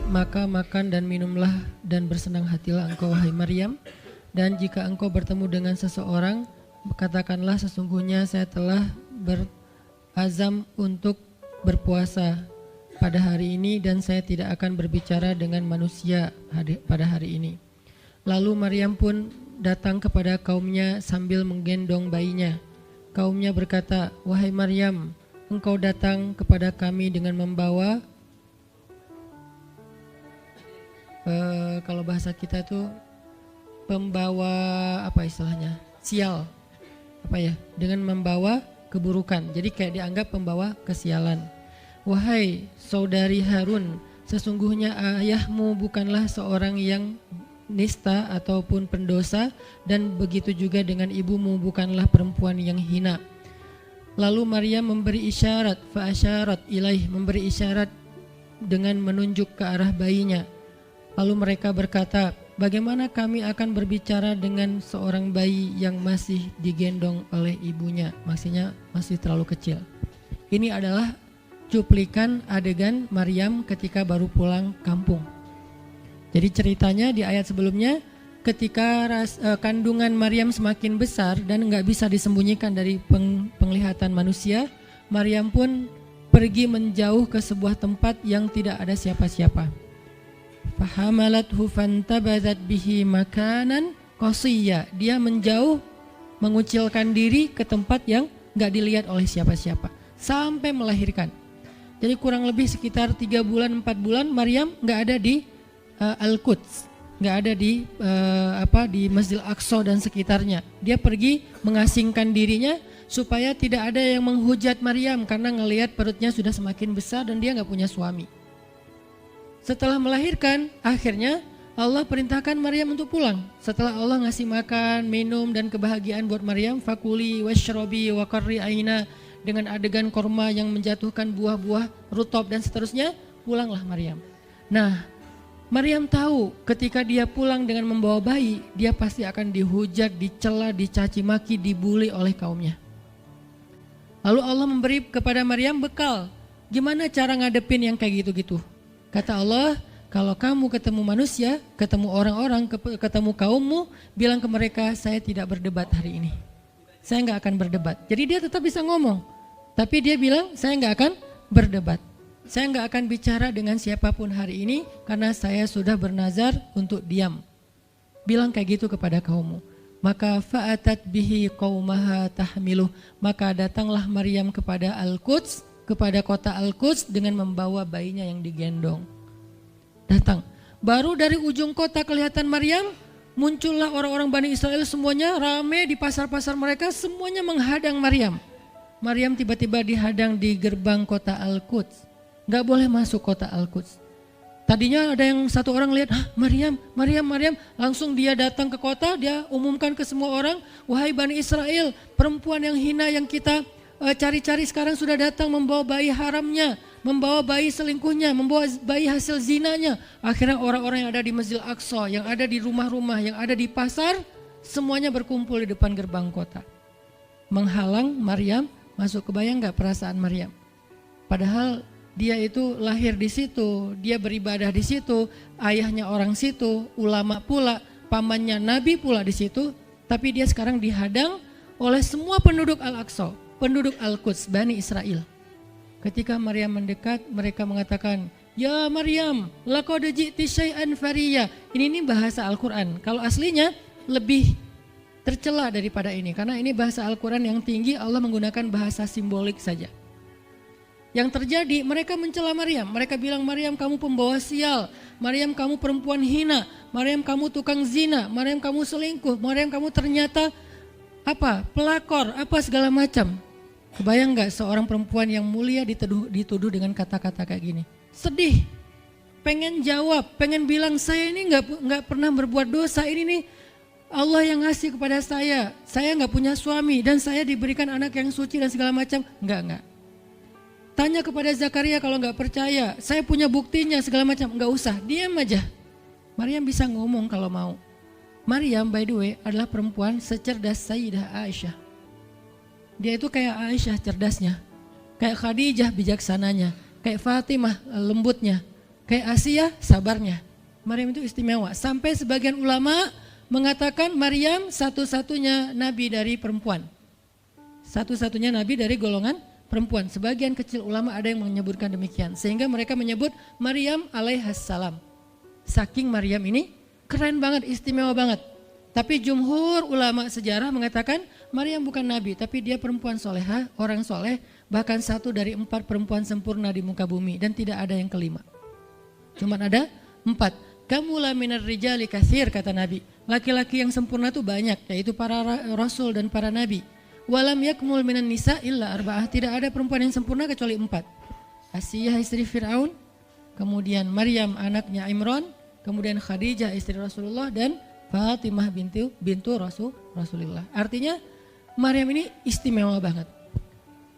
maka makan dan minumlah dan bersenang hatilah engkau wahai Maryam. Dan jika engkau bertemu dengan seseorang, katakanlah sesungguhnya saya telah berazam untuk berpuasa pada hari ini dan saya tidak akan berbicara dengan manusia pada hari ini. Lalu Maryam pun datang kepada kaumnya sambil menggendong bayinya. Kaumnya berkata, wahai Maryam, engkau datang kepada kami dengan membawa kalau bahasa kita tuh pembawa apa istilahnya, sial, apa ya, dengan membawa keburukan. Jadi kayak dianggap pembawa kesialan. Wahai saudari Harun, sesungguhnya ayahmu bukanlah seorang yang nista ataupun pendosa, dan begitu juga dengan ibumu bukanlah perempuan yang hina. Lalu Maryam memberi isyarat, fa'asyarat ilaih, memberi isyarat dengan menunjuk ke arah bayinya. Lalu mereka berkata, bagaimana kami akan berbicara dengan seorang bayi yang masih digendong oleh ibunya, maksudnya masih terlalu kecil. Ini adalah cuplikan adegan Maryam ketika baru pulang kampung. Jadi ceritanya di ayat sebelumnya, ketika kandungan Maryam semakin besar dan nggak bisa disembunyikan dari penglihatan manusia, Maryam pun pergi menjauh ke sebuah tempat yang tidak ada siapa-siapa. Fahamalathu fantabazat bihi makanan qasiyya. Dia menjauh, mengucilkan diri ke tempat yang nggak dilihat oleh siapa-siapa sampai melahirkan. Jadi kurang lebih sekitar 3 bulan 4 bulan Maryam nggak ada di Al-Quds, nggak ada di di Masjidil Aqsa dan sekitarnya. Dia pergi mengasingkan dirinya supaya tidak ada yang menghujat Maryam karena ngelihat perutnya sudah semakin besar dan dia nggak punya suami. Setelah melahirkan, akhirnya Allah perintahkan Maryam untuk pulang. Setelah Allah ngasih makan, minum dan kebahagiaan buat Maryam, fakuli washrobi wa qarri aina, dengan adegan korma yang menjatuhkan buah-buah rutop dan seterusnya, pulanglah Maryam. Nah, Maryam tahu ketika dia pulang dengan membawa bayi, dia pasti akan dihujat, dicela, dicaci maki, dibully oleh kaumnya. Lalu Allah memberi kepada Maryam bekal. Gimana cara ngadepin yang kayak gitu-gitu? Kata Allah, kalau kamu ketemu manusia, ketemu orang-orang, ketemu kaummu, bilang ke mereka, saya tidak berdebat hari ini. Saya nggak akan berdebat. Jadi dia tetap bisa ngomong, tapi dia bilang, saya nggak akan berdebat. Saya nggak akan bicara dengan siapapun hari ini karena saya sudah bernazar untuk diam. Bilang kayak gitu kepada kaummu. Maka fa'atat bihi qaumaha tahmiluh. Maka datanglah Maryam kepada Al-Quds, kepada kota Al-Quds dengan membawa bayinya yang digendong. Datang. Baru dari ujung kota kelihatan Maryam, muncullah orang-orang Bani Israel semuanya rame di pasar-pasar mereka, semuanya menghadang Maryam. Maryam tiba-tiba dihadang di gerbang kota Al-Quds. Gak boleh masuk kota Al-Quds. Tadinya ada yang satu orang lihat, Maryam, langsung dia datang ke kota, dia umumkan ke semua orang, wahai Bani Israel, perempuan yang hina yang kita cari-cari sekarang sudah datang membawa bayi haramnya, membawa bayi selingkuhnya, membawa bayi hasil zinanya. Akhirnya orang-orang yang ada di Masjidil Aqsa, yang ada di rumah-rumah, yang ada di pasar, semuanya berkumpul di depan gerbang kota. Menghalang Maryam masuk. Kebayang gak perasaan Maryam? Padahal dia itu lahir di situ, dia beribadah di situ, ayahnya orang situ, ulama pula, pamannya nabi pula di situ, tapi dia sekarang dihadang oleh semua penduduk Al-Aqsa, penduduk Al-Quds, Bani Israel. Ketika Maryam mendekat, mereka mengatakan, ya Maryam, laqad ji'ti syai'an fariya. Ini bahasa Al-Quran. Kalau aslinya lebih tercela daripada ini, karena ini bahasa Al-Quran yang tinggi, Allah menggunakan bahasa simbolik saja. Yang terjadi, mereka mencela Maryam. Mereka bilang, Maryam kamu pembawa sial, Maryam kamu perempuan hina, Maryam kamu tukang zina, Maryam kamu selingkuh, Maryam kamu ternyata pelakor, segala macam. Kebayang gak seorang perempuan yang mulia dituduh dengan kata-kata kayak gini? Sedih, pengen jawab, pengen bilang saya ini gak pernah berbuat dosa, ini nih Allah yang ngasih kepada saya gak punya suami dan saya diberikan anak yang suci dan segala macam. Enggak. Tanya kepada Zakaria kalau gak percaya, saya punya buktinya segala macam. Enggak usah, diam aja. Maryam bisa ngomong kalau mau. Maryam by the way adalah perempuan secerdas Sayyidah Aisyah. Dia itu kayak Aisyah cerdasnya, kayak Khadijah bijaksananya, kayak Fatimah lembutnya. Kayak Asia sabarnya. Maryam itu istimewa. Sampai sebagian ulama mengatakan Maryam satu-satunya nabi dari perempuan. Satu-satunya nabi dari golongan perempuan. Sebagian kecil ulama ada yang menyebutkan demikian. Sehingga mereka menyebut Maryam alaihassalam. Saking Maryam ini keren banget, istimewa banget. Tapi jumhur ulama sejarah mengatakan Maryam bukan nabi, tapi dia perempuan solehah, orang soleh, bahkan 1 dari 4 perempuan sempurna di muka bumi dan tidak ada yang kelima. Cuman ada 4. Kamula minar rijali katsir, kata Nabi. Laki-laki yang sempurna itu banyak, yaitu para rasul dan para nabi. Walam yakmul minan nisa illa arba'ah, tidak ada perempuan yang sempurna kecuali 4. Asiyah istri Fir'aun, kemudian Maryam anaknya Imran, kemudian Khadijah istri Rasulullah, dan Fatimah bintu Rasulullah. Artinya Maryam ini istimewa banget.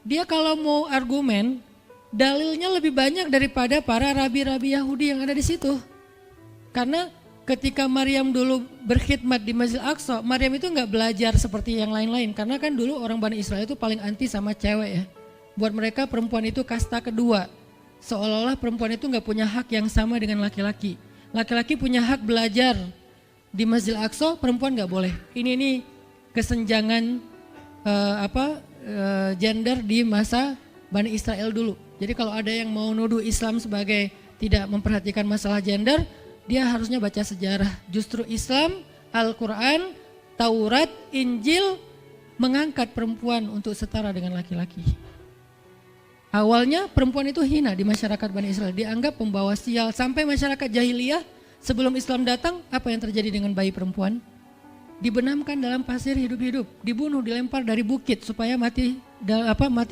Dia kalau mau argumen, dalilnya lebih banyak daripada para rabi-rabi Yahudi yang ada di situ. Karena ketika Maryam dulu berkhidmat di Masjid Aqsa, Maryam itu nggak belajar seperti yang lain-lain. Karena kan dulu orang Bani Israel itu paling anti sama cewek ya. Buat mereka perempuan itu kasta kedua. Seolah-olah perempuan itu nggak punya hak yang sama dengan laki-laki. Laki-laki punya hak belajar di Masjid Aqsa, perempuan nggak boleh. Ini kesenjangan gender di masa Bani Israel dulu. Jadi kalau ada yang mau nuduh Islam sebagai tidak memperhatikan masalah gender, dia harusnya baca sejarah. Justru Islam, Al-Quran, Taurat, Injil mengangkat perempuan untuk setara dengan laki-laki. Awalnya perempuan itu hina di masyarakat Bani Israel, dianggap pembawa sial. Sampai masyarakat jahiliyah sebelum Islam datang, apa yang terjadi dengan bayi perempuan? Dibenamkan dalam pasir hidup-hidup, dibunuh, dilempar dari bukit supaya mati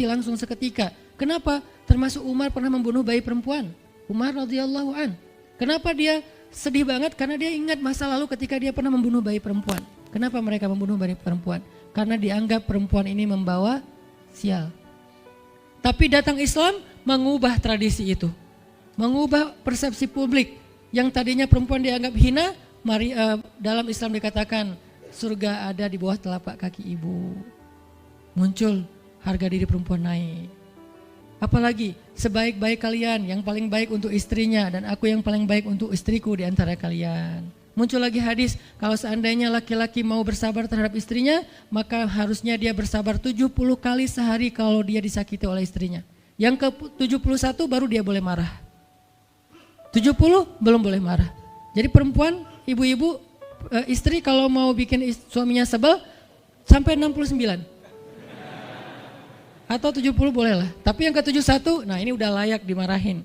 langsung seketika. Kenapa? Termasuk Umar pernah membunuh bayi perempuan. Umar radhiyallahu an. Kenapa dia sedih banget? Karena dia ingat masa lalu ketika dia pernah membunuh bayi perempuan. Kenapa mereka membunuh bayi perempuan? Karena dianggap perempuan ini membawa sial. Tapi datang Islam mengubah tradisi itu. Mengubah persepsi publik. Yang tadinya perempuan dianggap hina, dalam Islam dikatakan surga ada di bawah telapak kaki ibu. Muncul harga diri perempuan naik. Apalagi sebaik-baik kalian yang paling baik untuk istrinya dan aku yang paling baik untuk istriku di antara kalian. Muncul lagi hadis, kalau seandainya laki-laki mau bersabar terhadap istrinya, maka harusnya dia bersabar 70 kali sehari kalau dia disakiti oleh istrinya. Yang ke-71 baru dia boleh marah. 70 belum boleh marah. Jadi perempuan, ibu-ibu, istri kalau mau bikin suaminya sebel sampai 69. Atau 70 boleh lah. Tapi yang ke-71, nah ini udah layak dimarahin.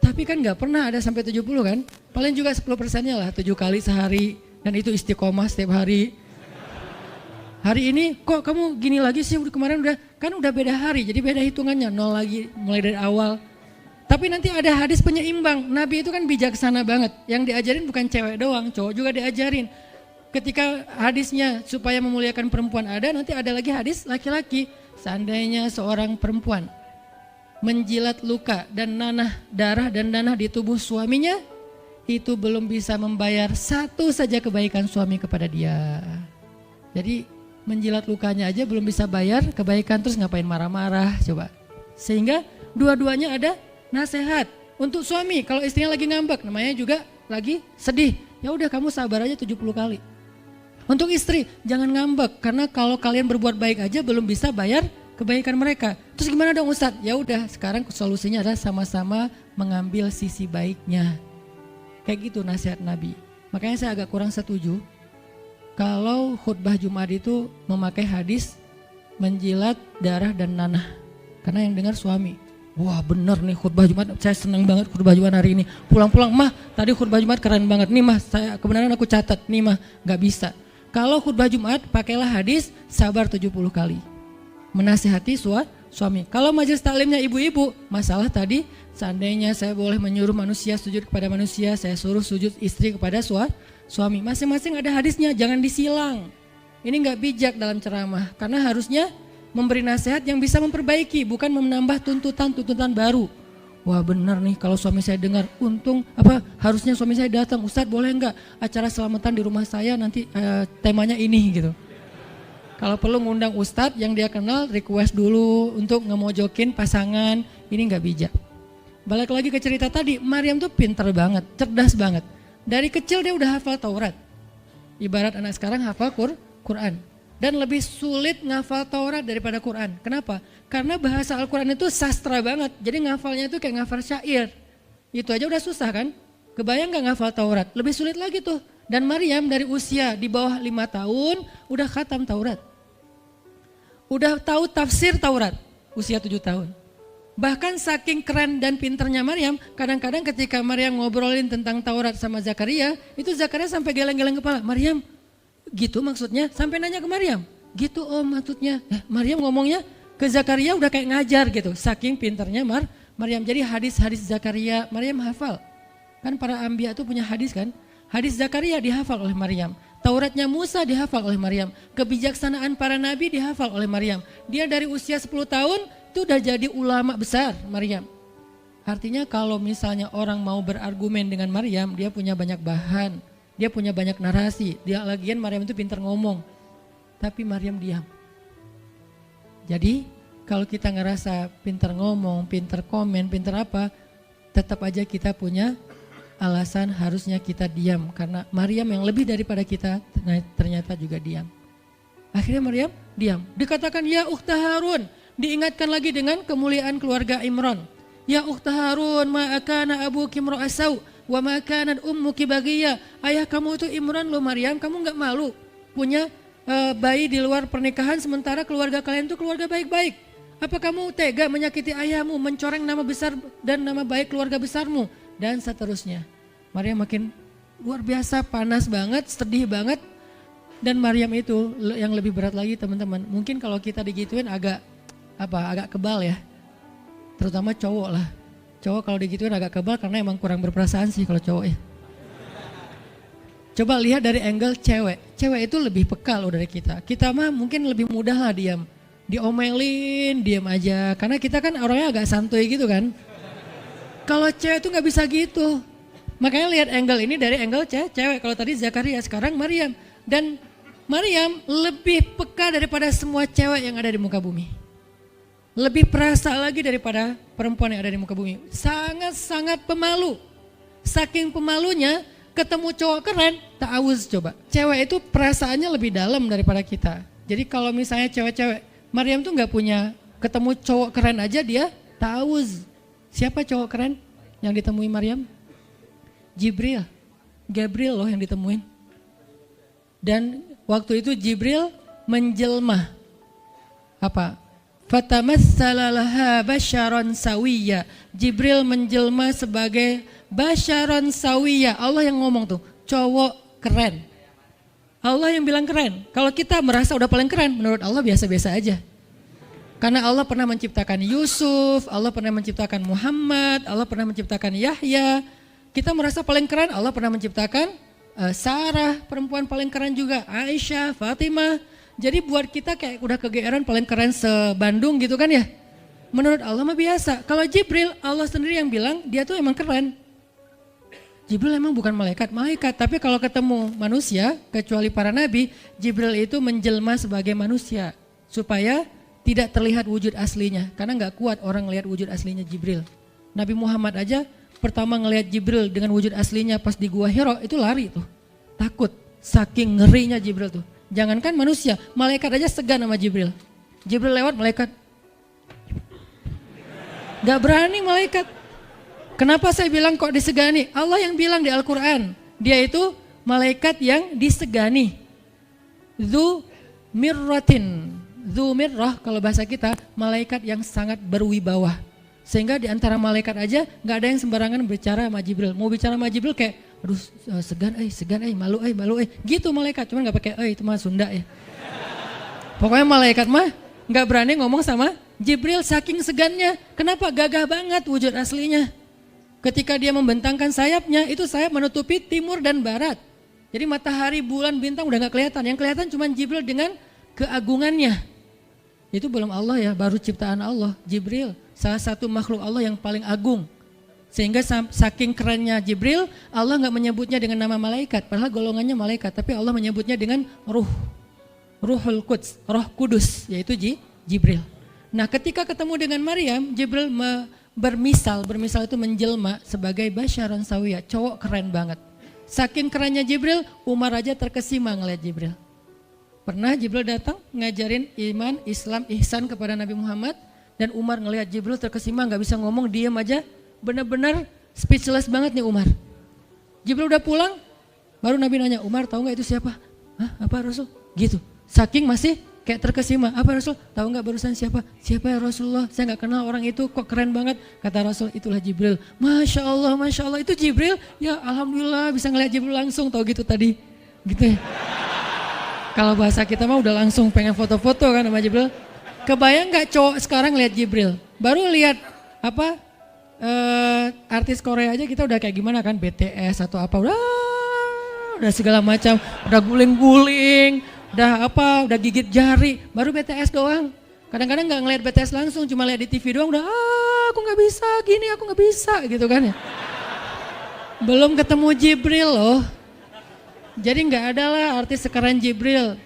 Tapi kan gak pernah ada sampai 70 kan. Paling juga 10%-nya lah, 7 kali sehari. Dan itu istiqomah setiap hari. Hari ini kok kamu gini lagi sih, kemarin udah beda hari. Jadi beda hitungannya, 0 lagi mulai dari awal. Tapi nanti ada hadis penyeimbang. Nabi itu kan bijaksana banget. Yang diajarin bukan cewek doang, cowok juga diajarin. Ketika hadisnya supaya memuliakan perempuan ada, nanti ada lagi hadis laki-laki. Seandainya seorang perempuan menjilat luka dan darah dan nanah di tubuh suaminya, itu belum bisa membayar satu saja kebaikan suami kepada dia. Jadi menjilat lukanya aja belum bisa bayar kebaikan, terus ngapain marah-marah coba. Sehingga dua-duanya ada nasihat untuk suami. Kalau istrinya lagi ngambek, namanya juga lagi sedih, ya udah kamu sabar aja 70 kali. Untuk istri jangan ngambek, karena kalau kalian berbuat baik aja belum bisa bayar kebaikan mereka. Terus gimana dong Ustadz? Ya udah, sekarang solusinya adalah sama-sama mengambil sisi baiknya. Kayak gitu nasihat Nabi. Makanya saya agak kurang setuju kalau khutbah Jumat itu memakai hadis menjilat darah dan nanah. Karena yang dengar suami. Wah bener nih khutbah Jumat, saya senang banget khutbah Jumat hari ini. Pulang-pulang, mah tadi khutbah Jumat keren banget. Nih mah, kebenaran aku catat. Nih mah, gak bisa. Kalau khutbah Jumat pakailah hadis sabar 70 kali. Menasihati suami. Kalau majelis taklimnya ibu-ibu, masalah tadi seandainya saya boleh menyuruh manusia sujud kepada manusia, saya suruh sujud istri kepada suami. Masing-masing ada hadisnya, jangan disilang. Ini gak bijak dalam ceramah, karena harusnya memberi nasihat yang bisa memperbaiki, bukan menambah tuntutan baru. Wah benar nih kalau suami saya dengar, harusnya suami saya datang, Ustadz boleh enggak acara selamatan di rumah saya nanti temanya ini gitu. Kalau perlu ngundang Ustadz yang dia kenal, request dulu untuk ngemojokin pasangan, ini enggak bijak. Balik lagi ke cerita tadi, Maryam tuh pinter banget, cerdas banget. Dari kecil dia udah hafal Taurat. Ibarat anak sekarang hafal Quran. Dan lebih sulit ngafal Taurat daripada Quran. Kenapa? Karena bahasa Al-Quran itu sastra banget. Jadi ngafalnya itu kayak ngafal syair. Itu aja udah susah kan? Kebayang gak ngafal Taurat? Lebih sulit lagi tuh. Dan Maryam dari usia di bawah 5 tahun udah khatam Taurat. Udah tahu tafsir Taurat usia 7 tahun. Bahkan saking keren dan pinternya Maryam, kadang-kadang ketika Maryam ngobrolin tentang Taurat sama Zakaria, itu Zakaria sampai geleng-geleng kepala. Maryam, gitu maksudnya? Sampai nanya ke Maryam. Gitu om maksudnya. Maryam ngomongnya ke Zakaria udah kayak ngajar gitu. Saking pinternya Maryam. Jadi hadis-hadis Zakaria Maryam hafal. Kan para anbiya tuh punya hadis kan. Hadis Zakaria dihafal oleh Maryam. Tauratnya Musa dihafal oleh Maryam. Kebijaksanaan para nabi dihafal oleh Maryam. Dia dari usia 10 tahun itu udah jadi ulama besar Maryam. Artinya kalau misalnya orang mau berargumen dengan Maryam, dia punya banyak bahan. Dia punya banyak narasi. Dia lagian Maryam itu pintar ngomong. Tapi Maryam diam. Jadi kalau kita ngerasa pintar ngomong, pintar komen, pintar apa, tetap aja kita punya alasan harusnya kita diam. Karena Maryam yang lebih daripada kita ternyata juga diam. Akhirnya Maryam diam. Dikatakan ya ukhta Harun. Diingatkan lagi dengan kemuliaan keluarga Imran. Ya ukhta Harun ma'akana abuki mra'asau wa ma'kanat ummuki baghiya. Ayah kamu itu Imran loh Maryam, kamu gak malu punya bayi di luar pernikahan sementara keluarga kalian itu keluarga baik-baik. Apa kamu tega menyakiti ayahmu, mencoreng nama besar dan nama baik keluarga besarmu? Dan seterusnya. Maryam makin luar biasa, panas banget, sedih banget. Dan Maryam itu yang lebih berat lagi teman-teman. Mungkin kalau kita digituin agak kebal ya. Terutama cowok lah. Cowok kalau digituin agak kebal karena emang kurang berperasaan sih kalau cowok ya. Coba lihat dari angle cewek. Cewek itu lebih peka loh dari kita. Kita mah mungkin lebih mudah lah diam. Diomelin, diam aja. Karena kita kan orangnya agak santuy gitu kan. Kalau cewek itu gak bisa gitu. Makanya lihat angle ini dari angle cewek. Kalau tadi Zakaria, sekarang Maryam. Dan Maryam lebih peka daripada semua cewek yang ada di muka bumi. Lebih perasa lagi daripada perempuan yang ada di muka bumi. Sangat-sangat pemalu. Saking pemalunya, ketemu cowok keren, ta'awuz coba. Cewek itu perasaannya lebih dalam daripada kita. Jadi kalau misalnya cewek-cewek, Maryam tuh gak punya, ketemu cowok keren aja dia ta'awuz. Siapa cowok keren yang ditemui Maryam? Jibril. Gabriel loh yang ditemuin. Dan waktu itu Jibril menjelma. Apa? Fatamassala laha basyaron sawiyya. Jibril menjelma sebagai basyaron sawiyya. Allah yang ngomong tuh, cowok keren. Allah yang bilang keren. Kalau kita merasa udah paling keren, menurut Allah biasa-biasa aja. Karena Allah pernah menciptakan Yusuf, Allah pernah menciptakan Muhammad, Allah pernah menciptakan Yahya. Kita merasa paling keren, Allah pernah menciptakan Sarah, perempuan paling keren juga, Aisyah, Fatimah. Jadi buat kita kayak udah kegeeran paling keren se-Bandung gitu kan ya. Menurut Allah mah biasa. Kalau Jibril, Allah sendiri yang bilang dia tuh emang keren. Jibril emang bukan malaikat, tapi kalau ketemu manusia, kecuali para nabi, Jibril itu menjelma sebagai manusia. Supaya tidak terlihat wujud aslinya, karena gak kuat orang ngelihat wujud aslinya Jibril. Nabi Muhammad aja pertama ngelihat Jibril dengan wujud aslinya pas di Gua Hira itu lari tuh, takut, saking ngerinya Jibril tuh. Jangankan manusia, malaikat aja segan sama Jibril. Jibril lewat malaikat, gak berani malaikat. Kenapa saya bilang kok disegani? Allah yang bilang di Al-Quran, dia itu malaikat yang disegani. Dzu mirratin. Dzu mirrah kalau bahasa kita malaikat yang sangat berwibawa. Sehingga di antara malaikat aja gak ada yang sembarangan bicara sama Jibril. Mau bicara sama Jibril kayak aduh segan malu gitu malaikat. Cuman gak pakai itu mah Sunda ya. Pokoknya malaikat mah gak berani ngomong sama Jibril saking segannya. Kenapa? Gagah banget wujud aslinya. Ketika dia membentangkan sayapnya itu sayap menutupi timur dan barat. Jadi matahari, bulan, bintang udah gak kelihatan. Yang kelihatan cuma Jibril dengan keagungannya. Itu belum Allah ya, baru ciptaan Allah. Jibril, salah satu makhluk Allah yang paling agung. Sehingga saking kerennya Jibril, Allah gak menyebutnya dengan nama malaikat. Padahal golongannya malaikat, tapi Allah menyebutnya dengan Ruhul Quds, Roh Kudus, yaitu Jibril. Nah ketika ketemu dengan Maryam, Jibril bermisal itu menjelma sebagai basyaran sawiyah, cowok keren banget. Saking kerennya Jibril, Umar aja terkesima ngeliat Jibril. Pernah Jibril datang ngajarin iman, Islam, ihsan kepada Nabi Muhammad, dan Umar ngelihat Jibril terkesima, nggak bisa ngomong, diam aja, benar-benar speechless banget nih Umar. Jibril udah pulang, baru Nabi nanya, Umar tahu nggak itu siapa? Hah, apa Rasul? Gitu, saking masih kayak terkesima. Apa Rasul? Tahu nggak barusan siapa? Siapa ya Rasulullah? Saya nggak kenal orang itu, kok keren banget. Kata Rasul, itulah Jibril. Masya Allah, itu Jibril. Ya Alhamdulillah bisa ngeliat Jibril langsung, tahu gitu tadi. Gitu ya. Kalau bahasa kita mah udah langsung pengen foto-foto kan sama Jibril. Kebayang nggak cowok sekarang lihat Jibril? Baru lihat apa artis Korea aja kita udah kayak gimana kan, BTS atau apa, udah segala macam, udah guling-guling, udah gigit jari, baru BTS doang. Kadang-kadang nggak ngeliat BTS langsung, cuma lihat di TV doang, udah aku nggak bisa gini, aku nggak bisa gitu kan ya. Belum ketemu Jibril loh. Jadi nggak ada lah artis sekeren Jibril.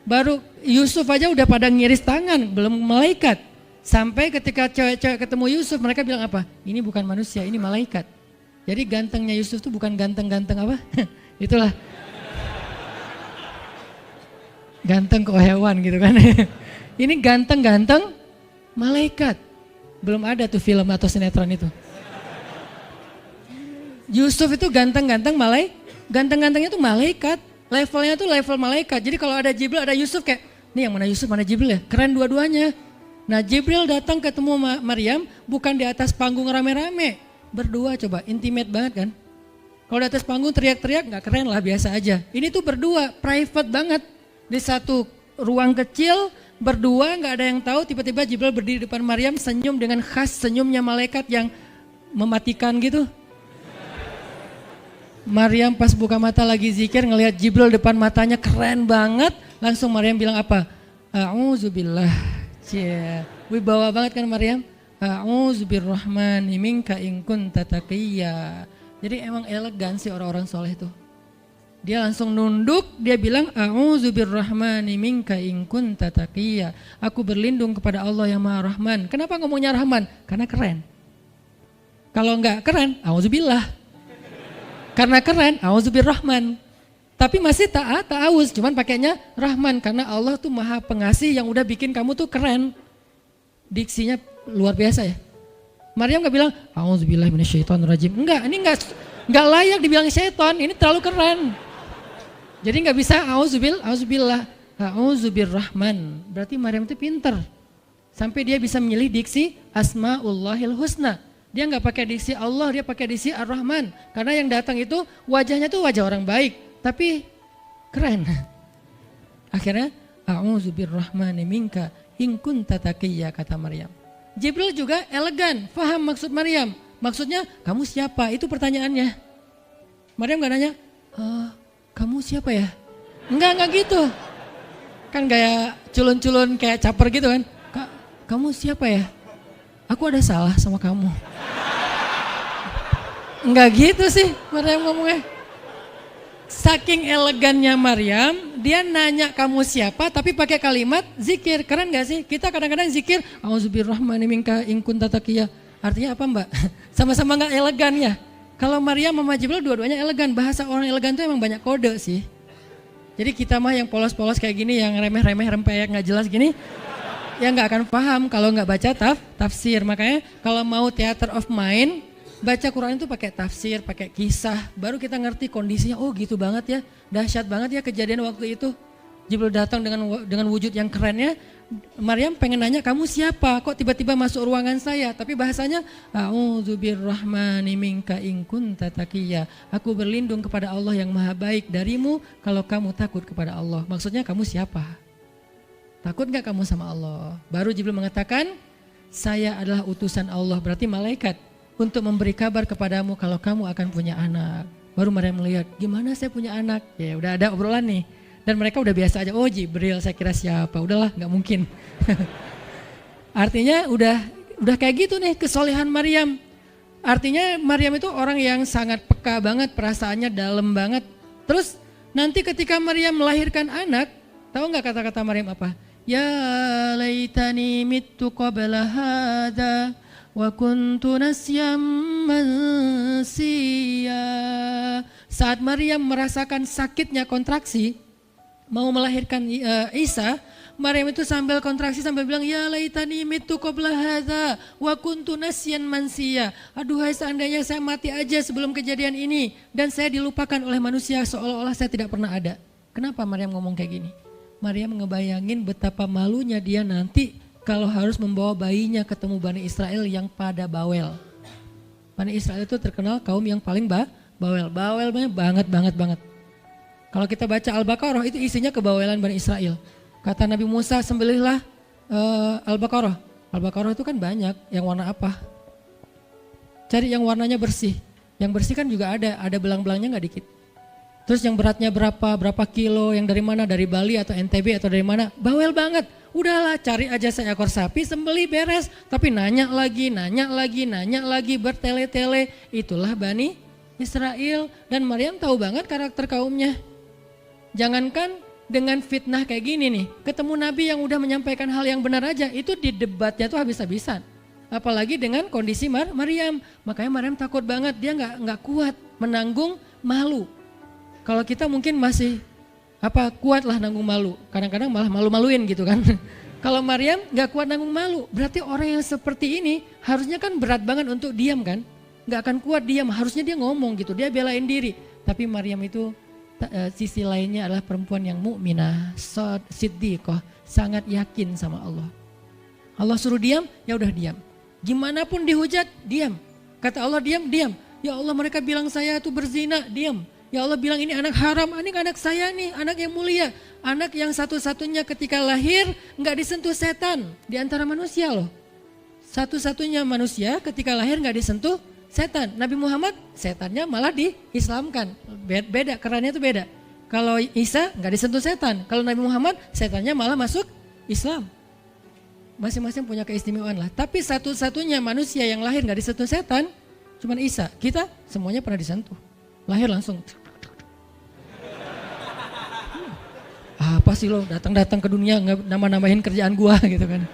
Baru Yusuf aja udah pada ngiris tangan, belum malaikat. Sampai ketika cewek-cewek ketemu Yusuf, mereka bilang apa? Ini bukan manusia, ini malaikat. Jadi gantengnya Yusuf tuh bukan ganteng-ganteng apa? Itulah. Ganteng kok hewan gitu kan. Ini ganteng-ganteng malaikat. Belum ada tuh film atau sinetron itu. Yusuf itu ganteng-ganteng ganteng-gantengnya tuh malaikat, levelnya tuh level malaikat. Jadi kalau ada Jibril, ada Yusuf kayak, nih yang mana Yusuf, mana Jibril ya? Keren dua-duanya. Nah Jibril datang ketemu Maryam bukan di atas panggung rame-rame, berdua coba, intimate banget kan? Kalau di atas panggung teriak-teriak nggak keren lah, biasa aja. Ini tuh berdua, private banget. Di satu ruang kecil, berdua nggak ada yang tahu, tiba-tiba Jibril berdiri di depan Maryam, senyum dengan khas senyumnya malaikat yang mematikan gitu. Maryam pas buka mata lagi zikir ngelihat Jibril depan matanya keren banget, langsung Maryam bilang apa? A'udzubillah. Cie, wibawa banget kan Maryam? A'udzubirrahmani minka in kunta taqiyya. Jadi emang elegan sih orang-orang soleh itu. Dia langsung nunduk, dia bilang a'udzubirrahmani minka in kunta taqiyya. Aku berlindung kepada Allah yang Maha Rahman. Kenapa ngomongnya Rahman? Karena keren. Kalau enggak keren, a'udzubillah. Karena keren, a'udzubirrahman. Tapi masih ta'awuz, cuman pakainya Rahman. Karena Allah tuh maha pengasih yang udah bikin kamu tuh keren. Diksinya luar biasa ya. Maryam gak bilang, a'udzubillahi minasyaitonirrajim. Enggak, ini enggak layak dibilang syaiton, ini terlalu keren. Jadi gak bisa a'udzubillah, a'udzubirrahman. Berarti Maryam itu pinter. Sampai dia bisa memilih diksi Asmaullahil Husna. Dia nggak pakai diksi Allah, dia pakai diksi Ar-Rahman. Karena yang datang itu wajahnya tuh wajah orang baik, tapi keren. Akhirnya, a'udzubirrahmani minka in kunta taqiyya, kata Maryam. Jibril juga elegan, faham maksud Maryam. Maksudnya, kamu siapa? Itu pertanyaannya. Maryam nggak nanya, kamu siapa ya? Enggak gitu. Kan kayak culun-culun kayak caper gitu kan. Kamu siapa ya? Aku ada salah sama kamu. Enggak gitu sih Maryam ngomongnya. Saking elegannya Maryam, dia nanya kamu siapa tapi pakai kalimat zikir. Keren gak sih? Kita kadang-kadang zikir, a'udzubirrahmani minka in kunta taqiyya. Artinya apa Mbak? Sama-sama gak elegan ya. Kalau Maryam sama Jibril dua-duanya elegan. Bahasa orang elegan tuh emang banyak kode sih. Jadi kita mah yang polos-polos kayak gini, yang remeh-remeh rempeyek gak jelas gini, ya nggak akan paham kalau nggak baca tafsir. Makanya kalau mau theater of mind, baca Quran itu pakai tafsir, pakai kisah, baru kita ngerti kondisinya. Oh gitu banget ya, dahsyat banget ya kejadian waktu itu. Jibril datang dengan wujud yang kerennya. Maryam pengen nanya kamu siapa? Kok tiba-tiba masuk ruangan saya? Tapi bahasanya a'udzubirrahmani minka in kunta taqiyya. Aku berlindung kepada Allah yang maha baik darimu kalau kamu takut kepada Allah. Maksudnya kamu siapa? Takut gak kamu sama Allah? Baru Jibril mengatakan, saya adalah utusan Allah, berarti malaikat, untuk memberi kabar kepadamu kalau kamu akan punya anak. Baru Maryam melihat, gimana saya punya anak? Ya udah ada obrolan nih. Dan mereka udah biasa aja, oh Jibril, saya kira siapa? Udahlah, gak mungkin. Artinya udah kayak gitu nih kesolehan Maryam. Artinya Maryam itu orang yang sangat peka banget, perasaannya dalam banget. Terus nanti ketika Maryam melahirkan anak, tahu gak kata-kata Maryam apa? Ya laitani mittu qabla hadha wa kuntu nasyam mansiya. Saat Maryam merasakan sakitnya kontraksi, mau melahirkan Isa, Maryam itu sambil kontraksi sambil bilang, ya laitani mitu qabla hadza wa kuntu nasyan mansiya. Aduhai seandainya saya mati aja sebelum kejadian ini dan saya dilupakan oleh manusia seolah-olah saya tidak pernah ada. Kenapa Maryam ngomong kayak gini? Maryam ngebayangin betapa malunya dia nanti kalau harus membawa bayinya ketemu Bani Israel yang pada bawel. Bani Israel itu terkenal kaum yang paling bawel. Bawelnya banget. Kalau kita baca Al-Baqarah itu isinya kebawelan Bani Israel. Kata Nabi Musa, sembelihlah Al-Baqarah. Al-Baqarah itu kan banyak, yang warna apa? Cari yang warnanya bersih. Yang bersih kan juga ada belang-belangnya nggak dikit. Terus yang beratnya berapa kilo, yang dari mana, dari Bali atau NTB atau dari mana? Bawel banget. Udahlah cari aja seekor sapi, sembelih beres. Tapi nanya lagi, bertele-tele. Itulah Bani Israel. Dan Maryam tahu banget karakter kaumnya. Jangankan dengan fitnah kayak gini nih, ketemu Nabi yang udah menyampaikan hal yang benar aja, itu di debatnya tuh habis-habisan. Apalagi dengan kondisi Maryam. Makanya Maryam takut banget, dia nggak kuat menanggung malu. Kalau kita mungkin masih kuat lah nanggung malu, kadang-kadang malah malu-maluin gitu kan. Kalau Maryam nggak kuat nanggung malu, berarti orang yang seperti ini harusnya kan berat banget untuk diam kan, nggak akan kuat diam, harusnya dia ngomong gitu, dia belain diri. Tapi Maryam itu sisi lainnya adalah perempuan yang mukminah, siddiqah, sangat yakin sama Allah. Allah suruh diam, ya udah diam. Gimana pun dihujat, diam. Kata Allah diam. Ya Allah mereka bilang saya itu berzina, diam. Ya Allah bilang ini anak haram, ini anak saya nih, anak yang mulia. Anak yang satu-satunya ketika lahir nggak disentuh setan di antara manusia loh. Satu-satunya manusia ketika lahir nggak disentuh setan. Nabi Muhammad setannya malah diislamkan. Beda, kerannya itu beda. Kalau Isa nggak disentuh setan. Kalau Nabi Muhammad setannya malah masuk Islam. Masing-masing punya keistimewaan lah. Tapi satu-satunya manusia yang lahir nggak disentuh setan cuman Isa. Kita semuanya pernah disentuh. Lahir langsung. Apa sih lo datang-datang ke dunia nggak nambah-nambahin kerjaan gua gitu kan.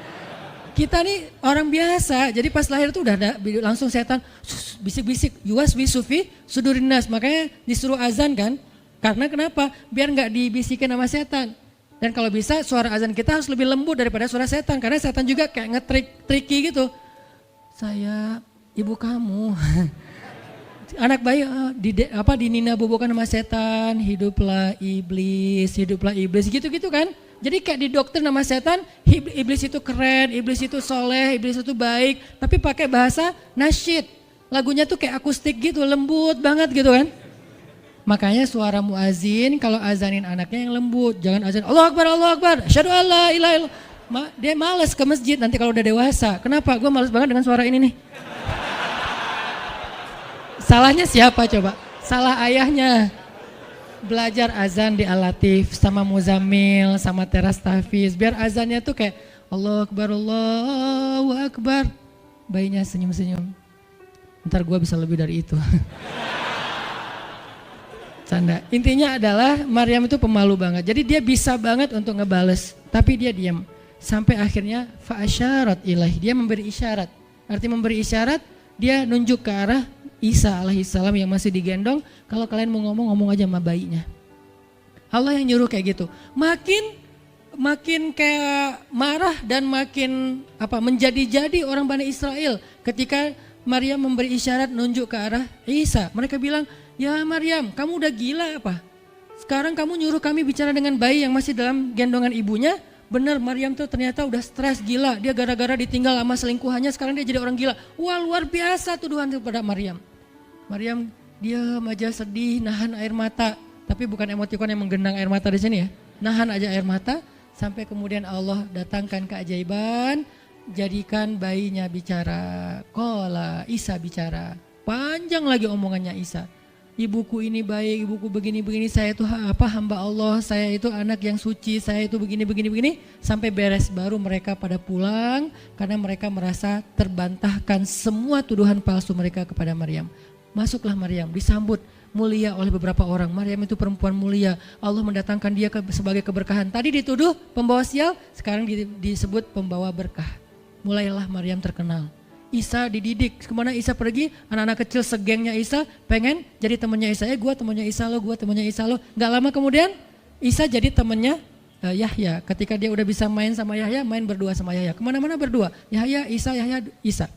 Kita nih orang biasa, jadi pas lahir tuh udah ada langsung setan bisik-bisik, yuwas bisufi sudurinas, makanya disuruh azan kan. Karena kenapa? Biar nggak dibisikin sama setan. Dan kalau bisa suara azan kita harus lebih lembut daripada suara setan, karena setan juga kayak nge-tricky gitu. Saya ibu kamu. Anak bayi dinina bobokan sama setan, hiduplah iblis gitu-gitu kan. Jadi kayak didoktrin nama setan, iblis itu keren, iblis itu soleh, iblis itu baik, tapi pakai bahasa nasyid. Lagunya tuh kayak akustik gitu, lembut banget gitu kan. Makanya suara muazin kalau azanin anaknya yang lembut, jangan azan Allahu Akbar, asyhadu alla ilaha illallah. Dia malas ke masjid nanti kalau udah dewasa. Kenapa? Gue malas banget dengan suara ini nih. Salahnya siapa coba? Salah ayahnya. Belajar azan di Al-Latif sama Muzammil sama Teras Tahfiz. Biar azannya tuh kayak Allahu Akbar. Bayinya senyum-senyum. Ntar gue bisa lebih dari itu. Canda. Intinya adalah Maryam itu pemalu banget. Jadi dia bisa banget untuk ngebales. Tapi dia diam. Sampai akhirnya fa'asyarat ilaih. Dia memberi isyarat. Arti memberi isyarat, dia nunjuk ke arah Isa alaihissalam yang masih digendong, kalau kalian mau ngomong aja sama bayinya. Allah yang nyuruh kayak gitu. Makin kayak marah dan makin menjadi-jadi orang Bani Israel ketika Maryam memberi isyarat nunjuk ke arah Isa. Mereka bilang, ya Maryam, kamu udah gila apa? Sekarang kamu nyuruh kami bicara dengan bayi yang masih dalam gendongan ibunya. Benar, Maryam tuh ternyata udah stres gila. Dia gara-gara ditinggal sama selingkuhannya, sekarang dia jadi orang gila. Wah, luar biasa tuduhan kepada Maryam. Maryam diam aja sedih, nahan air mata. Tapi bukan emotikon yang menggenang air mata di sini ya. Nahan aja air mata sampai kemudian Allah datangkan keajaiban, jadikan bayinya bicara. Qala Isa bicara. Panjang lagi omongannya Isa. Ibuku ini baik, ibuku begini-begini, saya itu hamba Allah, saya itu anak yang suci, saya itu begini-begini, sampai beres baru mereka pada pulang karena mereka merasa terbantahkan semua tuduhan palsu mereka kepada Maryam. Masuklah Maryam, disambut mulia oleh beberapa orang. Maryam itu perempuan mulia, Allah mendatangkan dia sebagai keberkahan. Tadi dituduh pembawa sial, sekarang disebut pembawa berkah. Mulailah Maryam terkenal. Isa dididik. Kemana Isa pergi, anak-anak kecil segengnya Isa pengen jadi temannya Isa. Gue temannya Isa lo, gue temannya Isa lo. Gak lama kemudian Isa jadi temannya Yahya. Ketika dia udah bisa main sama Yahya, main berdua sama Yahya. Kemana-mana berdua, Yahya, Isa.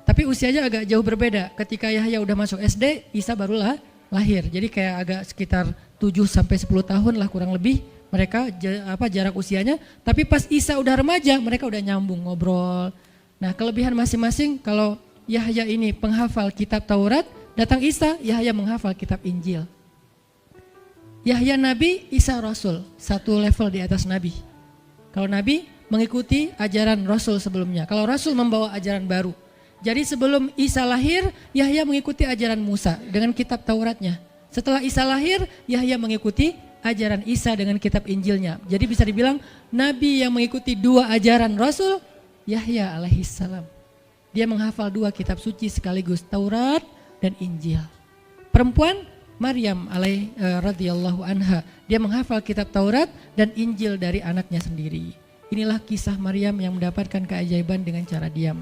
Tapi usianya agak jauh berbeda. Ketika Yahya udah masuk SD, Isa barulah lahir. Jadi kayak agak sekitar 7-10 tahun lah kurang lebih mereka jarak usianya. Tapi pas Isa udah remaja, mereka udah nyambung ngobrol. Nah, kelebihan masing-masing, kalau Yahya ini penghafal kitab Taurat, datang Isa, Yahya menghafal kitab Injil. Yahya Nabi, Isa Rasul, satu level di atas Nabi. Kalau Nabi mengikuti ajaran Rasul sebelumnya, kalau Rasul membawa ajaran baru. Jadi sebelum Isa lahir, Yahya mengikuti ajaran Musa dengan kitab Tauratnya. Setelah Isa lahir, Yahya mengikuti ajaran Isa dengan kitab Injilnya. Jadi bisa dibilang Nabi yang mengikuti dua ajaran Rasul, Yahya alaihissalam. Dia menghafal dua kitab suci sekaligus, Taurat dan Injil. Perempuan Maryam radhiyallahu anha, dia menghafal kitab Taurat dan Injil dari anaknya sendiri. Inilah kisah Maryam yang mendapatkan keajaiban dengan cara diam.